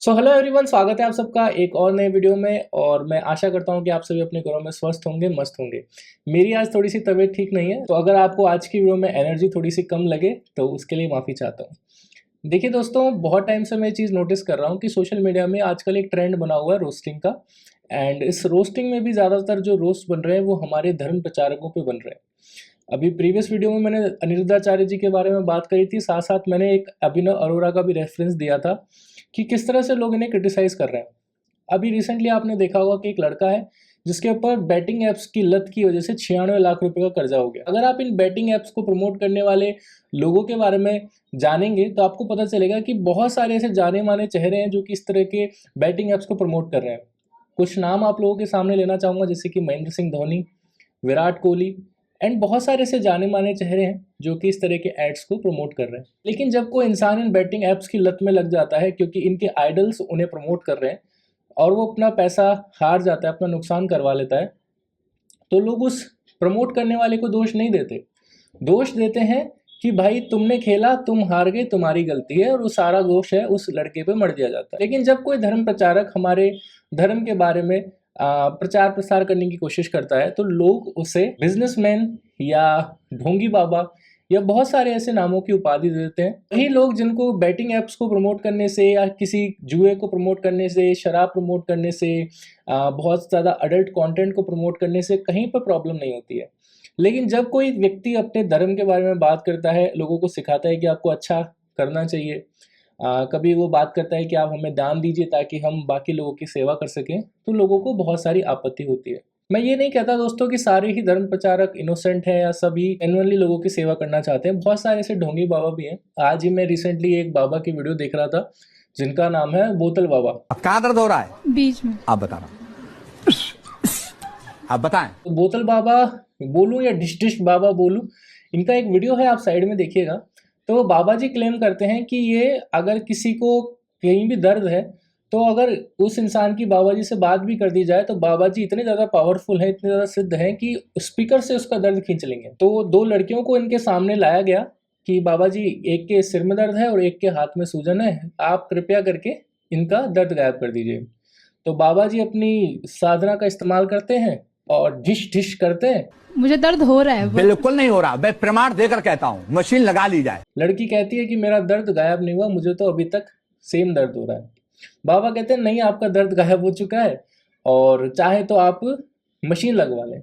So hello everyone, स्वागत है आप सबका एक और नए वीडियो में। और मैं आशा करता हूं कि आप सभी अपने घरों में स्वस्थ होंगे, मस्त होंगे। मेरी आज थोड़ी सी तबीयत ठीक नहीं है, तो अगर आपको आज की वीडियो में एनर्जी थोड़ी सी कम लगे तो उसके लिए माफ़ी चाहता हूं। देखिए दोस्तों, बहुत टाइम से मैं ये चीज़ नोटिस कर रहा हूँ कि सोशल मीडिया में आजकल एक ट्रेंड बना हुआ है रोस्टिंग का। एंड इस रोस्टिंग में भी ज़्यादातर जो रोस्ट बन रहे हैं वो हमारे धर्म प्रचारकों पे बन रहे हैं। अभी प्रीवियस वीडियो में मैंने अनिरुद्धाचार्य जी के बारे में बात करी थी, साथ साथ मैंने एक अभिनव अरोरा का भी रेफरेंस दिया था कि किस तरह से लोग इन्हें क्रिटिसाइज़ कर रहे हैं। अभी रिसेंटली आपने देखा होगा कि एक लड़का है जिसके ऊपर बैटिंग ऐप्स की लत की वजह से 96 लाख रुपए का कर्जा हो गया। अगर आप इन बैटिंग ऐप्स को प्रमोट करने वाले लोगों के बारे में जानेंगे तो आपको पता चलेगा कि बहुत सारे ऐसे जाने माने चेहरे हैं जो कि इस तरह के बैटिंग ऐप्स को प्रमोट कर रहे हैं। कुछ नाम आप लोगों के सामने लेना चाहूँगा, जैसे कि महेंद्र सिंह धोनी, विराट कोहली एंड बहुत सारे ऐसे जाने माने चेहरे हैं जो कि इस तरह के एड्स को प्रमोट कर रहे हैं। लेकिन जब कोई इंसान इन बैटिंग ऐप्स की लत में लग जाता है क्योंकि इनके आइडल्स उन्हें प्रमोट कर रहे हैं और वो अपना पैसा हार जाता है, अपना नुकसान करवा लेता है, तो लोग उस प्रमोट करने वाले को दोष नहीं देते। दोष देते हैं कि भाई तुमने खेला, तुम हार गए, तुम्हारी गलती है, और वो सारा दोष है उस लड़के पे मढ़ दिया जाता है। लेकिन जब कोई धर्म प्रचारक हमारे धर्म के बारे में प्रचार प्रसार करने की कोशिश करता है तो लोग उसे बिजनेसमैन या ढोंगी बाबा या बहुत सारे ऐसे नामों की उपाधि दे देते हैं। वही लोग जिनको बैटिंग ऐप्स को प्रमोट करने से या किसी जुए को प्रमोट करने से, शराब प्रमोट करने से, बहुत ज़्यादा अडल्ट कंटेंट को प्रमोट करने से कहीं पर प्रॉब्लम नहीं होती है। लेकिन जब कोई व्यक्ति अपने धर्म के बारे में बात करता है, लोगों को सिखाता है कि आपको अच्छा करना चाहिए, कभी वो बात करता है कि आप हमें दान दीजिए ताकि हम बाकी लोगों की सेवा कर सकें, तो लोगों को बहुत सारी आपत्ति होती है। मैं ये नहीं कहता दोस्तों कि सारे ही धर्म प्रचारक इनोसेंट हैं या सभी जेन्युइनली लोगों की सेवा करना चाहते हैं। बहुत सारे ऐसे ढोंगी बाबा भी हैं। आज ही मैं रिसेंटली एक बाबा की वीडियो देख रहा था जिनका नाम है बोतल बाबा। अब कहाँ दर्द हो रहा है? बीच में। आप बताना, आप बताएं। तो बोतल बाबा बोलूं या डिश डिश बाबा बोलूं, इनका एक वीडियो है, आप साइड में देखिएगा। तो वो बाबा जी क्लेम करते हैं कि ये अगर किसी को कहीं भी दर्द है तो अगर उस इंसान की बाबा जी से बात भी कर दी जाए तो बाबा जी इतने ज़्यादा पावरफुल हैं, इतने ज़्यादा सिद्ध हैं कि स्पीकर से उसका दर्द खींच लेंगे। तो दो लड़कियों को इनके सामने लाया गया कि बाबा जी, एक के सिर में दर्द है और एक के हाथ में सूजन है, आप कृपया करके इनका दर्द गायब कर दीजिए। तो बाबा जी अपनी साधना का इस्तेमाल करते हैं और ढिश ढिश करते हैं। मुझे दर्द हो रहा है। बिल्कुल नहीं हो रहा, मैं प्रमाण देकर कहता हूँ, मशीन लगा ली जाए। लड़की कहती है कि मेरा दर्द गायब नहीं हुआ, मुझे तो अभी तक सेम दर्द हो रहा है। बाबा कहते हैं नहीं, आपका दर्द गायब हो चुका है और चाहे तो आप मशीन लगवा लें।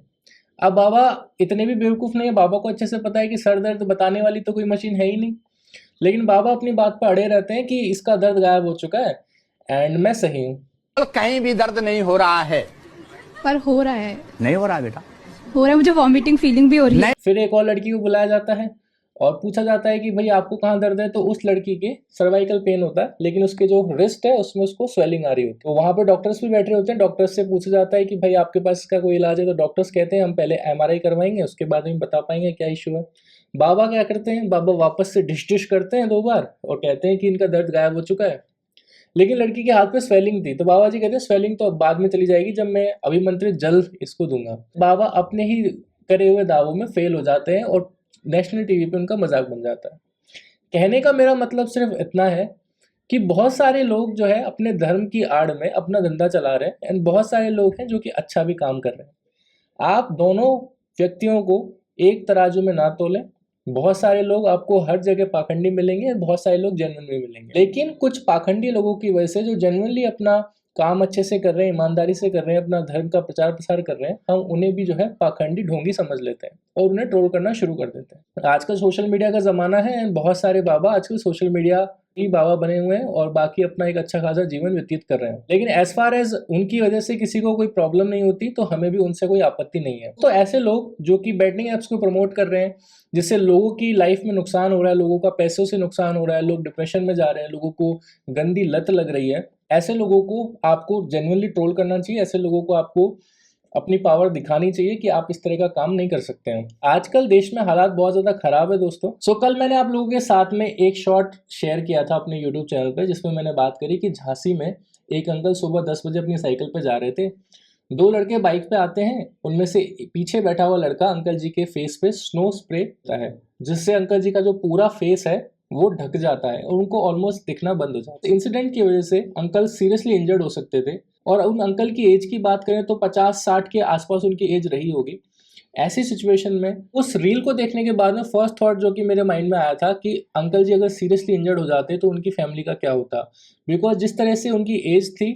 अब बाबा इतने भी बेवकूफ़ नहीं है, बाबा को अच्छे से पता है कि सर दर्द बताने वाली तो कोई मशीन है ही नहीं। लेकिन बाबा अपनी बात पर अड़े रहते हैं कि इसका दर्द गायब हो चुका है एंड मैं सही हूँ। कहीं भी दर्द नहीं हो रहा है। पर हो रहा है। नहीं हो रहा बेटा, हो रहा है, मुझे वॉमिटिंग फीलिंग भी हो रही है। फिर एक और लड़की को बुलाया जाता है और पूछा जाता है कि भाई आपको कहाँ दर्द है, तो उस लड़की के सर्वाइकल पेन होता है, लेकिन उसके जो रिस्ट है उसमें उसको स्वेलिंग आ रही होती है। तो वहाँ पे डॉक्टर्स भी बैठे होते हैं। डॉक्टर्स से पूछा जाता है कि भाई आपके पास इसका कोई इलाज है, तो डॉक्टर्स कहते हैं हम पहले एमआरआई करवाएंगे, उसके बाद हम बता पाएंगे क्या इशू है। बाबा क्या करते हैं, बाबा वापस से डिश डिश करते हैं 2 बार और कहते हैं कि इनका दर्द गायब हो चुका है। लेकिन लड़की के हाथ में स्वेलिंग थी, तो बाबा जी कहते हैं स्वेलिंग तो अब बाद में चली जाएगी जब मैं अभिमंत्रित जल इसको दूंगा। बाबा अपने ही करे हुए दावों में फेल हो जाते हैं और नेशनल टीवी पे उनका मजाक बन जाता है। कहने का मेरा मतलब सिर्फ इतना है कि बहुत सारे लोग जो है अपने धर्म की आड़ में अपना धंधा चला रहे हैं एंड बहुत सारे लोग हैं जो कि अच्छा भी काम कर रहे हैं। आप दोनों व्यक्तियों को एक तराजू में ना तोलें। बहुत सारे लोग आपको हर जगह पाखंडी मिलेंगे, बहुत सारे लोग जेन्युइन भी मिलेंगे। लेकिन कुछ पाखंडी लोगों की वजह से जो जेन्युइनली अपना काम अच्छे से कर रहे हैं, ईमानदारी से कर रहे हैं, अपना धर्म का प्रचार प्रसार कर रहे हैं, हम उन्हें भी जो है पाखंडी ढोंगी समझ लेते हैं और उन्हें ट्रोल करना शुरू कर देते हैं। आजकल सोशल मीडिया का ज़माना है एंड बहुत सारे बाबा आजकल सोशल मीडिया ही बाबा बने हुए हैं और बाकी अपना एक अच्छा खासा जीवन व्यतीत कर रहे हैं। लेकिन एज फार एज उनकी वजह से किसी को कोई प्रॉब्लम नहीं होती तो हमें भी उनसे कोई आपत्ति नहीं है। तो ऐसे लोग जो कि बैटिंग ऐप्स को प्रमोट कर रहे हैं जिससे लोगों की लाइफ में नुकसान हो रहा है, लोगों का पैसों से नुकसान हो रहा है, लोग डिप्रेशन में जा रहे हैं, लोगों को गंदी लत लग रही है, ऐसे लोगों को आपको जेन्युइनली ट्रोल करना चाहिए। ऐसे लोगों को आपको अपनी पावर दिखानी चाहिए कि आप इस तरह का काम नहीं कर सकते हैं। आजकल देश में हालात बहुत ज़्यादा खराब है दोस्तों। सो कल मैंने आप लोगों के साथ में एक शॉर्ट शेयर किया था अपने यूट्यूब चैनल पे जिसमें मैंने बात करी कि झांसी में एक अंकल सुबह 10 बजे अपनी साइकिल पे जा रहे थे। 2 लड़के बाइक पे आते हैं, उनमें से पीछे बैठा हुआ लड़का अंकल जी के फेस पे स्नो स्प्रे करता है जिससे अंकल जी का जो पूरा फेस है वो ढक जाता है और उनको ऑलमोस्ट दिखना बंद हो जाता है। इंसिडेंट की वजह से अंकल सीरियसली इंजर्ड हो सकते थे और उन अंकल की एज की बात करें तो 50-60 के आसपास उनकी एज रही होगी। ऐसी सिचुएशन में उस रील को देखने के बाद में फर्स्ट थॉट जो कि मेरे माइंड में आया था कि अंकल जी अगर सीरियसली इंजर्ड हो जाते तो उनकी फैमिली का क्या होता, बिकॉज जिस तरह से उनकी एज थी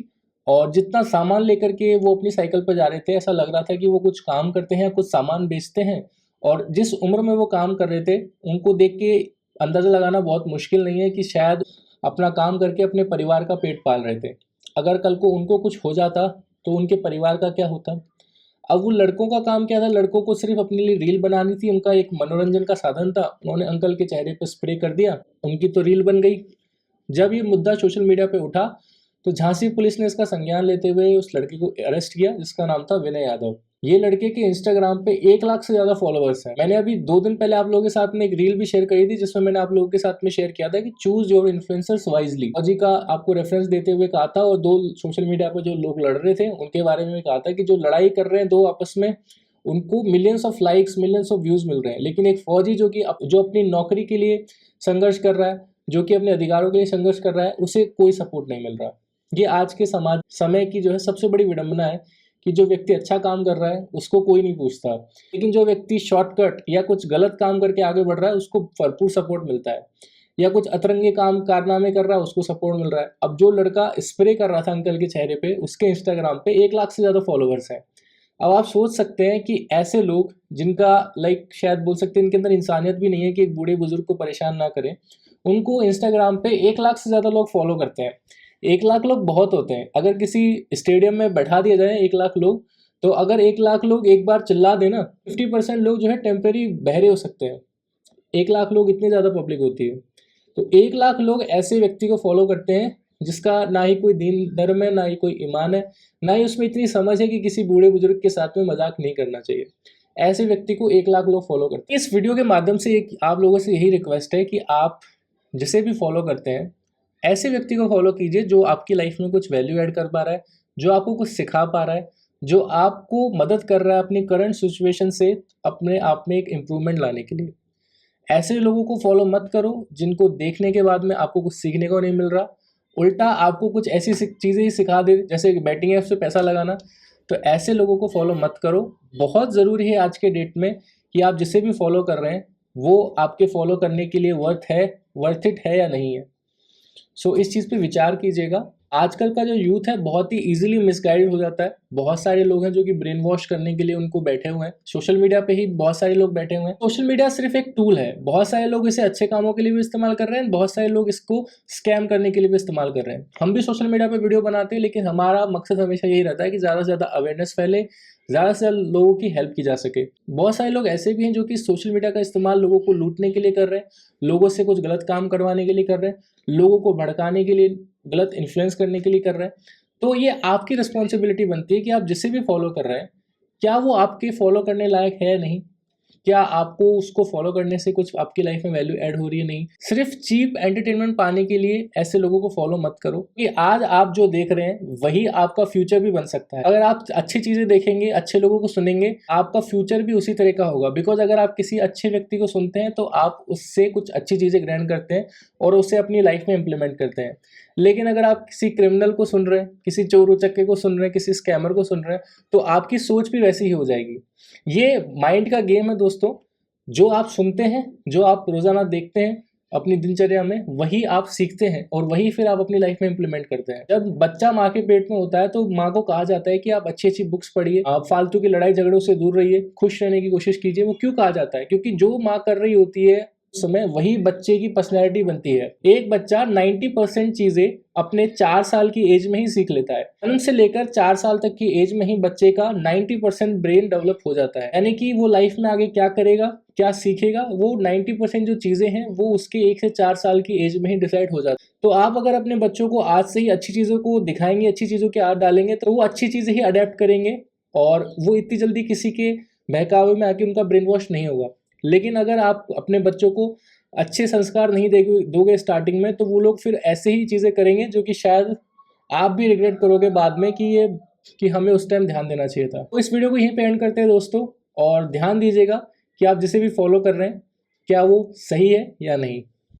और जितना सामान लेकर के वो अपनी साइकिल पर जा रहे थे, ऐसा लग रहा था कि वो कुछ काम करते हैं, कुछ सामान बेचते हैं। और जिस उम्र में वो काम कर रहे थे, उनको देख के अंदाज़ा लगाना बहुत मुश्किल नहीं है कि शायद अपना काम करके अपने परिवार का पेट पाल रहे थे। अगर कल को उनको कुछ हो जाता तो उनके परिवार का क्या होता। अब वो लड़कों का काम क्या था, लड़कों को सिर्फ अपने लिए रील बनानी थी, उनका एक मनोरंजन का साधन था। उन्होंने अंकल के चेहरे पर स्प्रे कर दिया, उनकी तो रील बन गई। जब ये मुद्दा सोशल मीडिया पे उठा तो झांसी पुलिस ने इसका संज्ञान लेते हुए उस लड़के को अरेस्ट किया, जिसका नाम था विनय यादव। ये लड़के के इंस्टाग्राम पे 1 लाख से ज़्यादा फॉलोअर्स हैं। मैंने अभी 2 दिन पहले आप लोगों के साथ में एक रील भी शेयर करी थी, जिसमें मैंने आप लोगों के साथ में शेयर किया था कि चूज योर इन्फ्लुएंसर्स वाइजली। जी का आपको रेफरेंस देते हुए कहा था, और 2 सोशल मीडिया पर जो लोग लड़ रहे थे उनके बारे में कहा था कि जो लड़ाई कर रहे हैं 2 आपस में, उनको millions of likes, millions of views मिल रहे हैं, लेकिन एक फौजी जो अपनी नौकरी के लिए संघर्ष कर रहा है, जो कि अपने अधिकारों के लिए संघर्ष कर रहा है, उसे कोई सपोर्ट नहीं मिल रहा। ये आज के समय की जो है सबसे बड़ी विडंबना है कि जो व्यक्ति अच्छा काम कर रहा है उसको कोई नहीं पूछता, लेकिन जो व्यक्ति शॉर्टकट या कुछ गलत काम करके आगे बढ़ रहा है उसको भरपूर सपोर्ट मिलता है, या कुछ अतरंगे कारनामे कर रहा है उसको सपोर्ट मिल रहा है। अब जो लड़का स्प्रे कर रहा था अंकल के चेहरे पे, उसके इंस्टाग्राम पे 1 लाख से ज़्यादा फॉलोअर्स हैं। अब आप सोच सकते हैं कि ऐसे लोग जिनका शायद बोल सकते हैं इनके अंदर इंसानियत भी नहीं है कि एक बूढ़े बुजुर्ग को परेशान ना करें, उनको इंस्टाग्राम पे 1 लाख से ज़्यादा लोग फॉलो करते हैं। 1 लाख लोग बहुत होते हैं। अगर किसी स्टेडियम में बैठा दिया जाए 1 लाख लोग, तो अगर 1 लाख लोग एक बार चिल्ला देना, 50% लोग जो है टेम्परेरी बहरे हो सकते हैं। 1 लाख लोग इतनी ज़्यादा पब्लिक होती है। तो 1 लाख लोग ऐसे व्यक्ति को फॉलो करते हैं जिसका ना ही कोई दीन धर्म है, ना ही कोई ईमान है, ना ही उसमें इतनी समझ है कि किसी बूढ़े बुजुर्ग के साथ में मजाक नहीं करना चाहिए। ऐसे व्यक्ति को 1 लाख लोग फॉलो करते हैं। इस वीडियो के माध्यम से आप लोगों से यही रिक्वेस्ट है कि आप जिसे भी फॉलो करते हैं, ऐसे व्यक्ति को फॉलो कीजिए जो आपकी लाइफ में कुछ वैल्यू ऐड कर पा रहा है, जो आपको कुछ सिखा पा रहा है, जो आपको मदद कर रहा है अपनी करंट सिचुएशन से अपने आप में एक इम्प्रूवमेंट लाने के लिए। ऐसे लोगों को फॉलो मत करो जिनको देखने के बाद में आपको कुछ सीखने को नहीं मिल रहा, उल्टा आपको कुछ ऐसी चीज़ें ही सिखा दे, जैसे बैटिंग ऐप से पैसा लगाना। तो ऐसे लोगों को फॉलो मत करो। बहुत ज़रूरी है आज के डेट में कि आप जिसे भी फॉलो कर रहे हैं वो आपके फॉलो करने के लिए वर्थ इट है या नहीं है। सो इस चीज़ पे विचार कीजिएगा। आजकल का जो यूथ है बहुत ही इजीली मिसगाइड हो जाता है। बहुत सारे लोग हैं जो कि ब्रेन वॉश करने के लिए उनको बैठे हुए हैं। सोशल मीडिया पे ही बहुत सारे लोग बैठे हुए हैं। सोशल मीडिया सिर्फ एक टूल है। बहुत सारे लोग इसे अच्छे कामों के लिए भी इस्तेमाल कर रहे हैं, बहुत सारे लोग इसको स्कैम करने के लिए भी इस्तेमाल कर रहे हैं। हम भी सोशल मीडिया पर वीडियो बनाते हैं, लेकिन हमारा मकसद हमेशा यही रहता है कि ज़्यादा से ज़्यादा अवेयरनेस फैले, ज़्यादा से ज़्यादा लोगों की हेल्प की जा सके। बहुत सारे लोग ऐसे भी हैं जो कि सोशल मीडिया का इस्तेमाल लोगों को लूटने के लिए कर रहे हैं, लोगों से कुछ गलत काम करवाने के लिए कर रहे हैं, लोगों को भड़काने के लिए, गलत इन्फ्लुएंस करने के लिए कर रहे हैं। तो ये आपकी रिस्पॉन्सिबिलिटी बनती है कि आप जिसे भी फॉलो कर रहे हैं, क्या वो आपके फॉलो करने लायक है या नहीं, क्या आपको उसको फॉलो करने से कुछ आपकी लाइफ में वैल्यू ऐड हो रही है नहीं। सिर्फ चीप एंटरटेनमेंट पाने के लिए ऐसे लोगों को फॉलो मत करो कि आज आप जो देख रहे हैं वही आपका फ्यूचर भी बन सकता है। अगर आप अच्छी चीज़ें देखेंगे, अच्छे लोगों को सुनेंगे, आपका फ्यूचर भी उसी तरह का होगा। बिकॉज अगर आप किसी अच्छे व्यक्ति को सुनते हैं तो आप उससे कुछ अच्छी चीज़ें ग्रहण करते हैं और उसे अपनी लाइफ में इम्प्लीमेंट करते हैं। लेकिन अगर आप किसी क्रिमिनल को सुन रहे हैं, किसी चोर उचक्के को सुन रहे हैं, किसी स्कैमर को सुन रहे हैं, तो आपकी सोच भी वैसी ही हो जाएगी। ये माइंड का गेम है दोस्तों। जो आप सुनते हैं, जो आप रोजाना देखते हैं अपनी दिनचर्या में, वही आप सीखते हैं और वही फिर आप अपनी लाइफ में इम्प्लीमेंट करते हैं। जब बच्चा माँ के पेट में होता है तो माँ को कहा जाता है कि आप अच्छी अच्छी बुक्स पढ़िए, आप फालतू की लड़ाई झगड़ों से दूर रहिए, खुश रहने की कोशिश कीजिए। वो क्यों कहा जाता है? क्योंकि जो माँ कर रही होती है उस समय वही बच्चे की पर्सनैलिटी बनती है। एक बच्चा 90% चीजें अपने 4 साल की एज में ही सीख लेता है। जन्म से लेकर 4 साल तक की एज में ही बच्चे का 90% ब्रेन डेवलप हो जाता है। यानी कि वो लाइफ में आगे क्या करेगा, क्या सीखेगा, वो 90% जो चीजें हैं वो उसके 1 से 4 साल की एज में ही डिसाइड हो जाता है। तो आप अगर अपने बच्चों को आज से ही अच्छी चीजों को दिखाएंगे, अच्छी चीजों की आदत डालेंगे, तो वो अच्छी चीजें ही अडेप्ट करेंगे और वो इतनी जल्दी किसी के बहकावे में आके उनका ब्रेन वॉश नहीं होगा। लेकिन अगर आप अपने बच्चों को अच्छे संस्कार नहीं दोगे स्टार्टिंग में, तो वो लोग फिर ऐसे ही चीज़ें करेंगे जो कि शायद आप भी रिग्रेट करोगे बाद में कि हमें उस टाइम ध्यान देना चाहिए था। तो इस वीडियो को यहीं पे एंड करते हैं दोस्तों, और ध्यान दीजिएगा कि आप जिसे भी फॉलो कर रहे हैं क्या वो सही है या नहीं।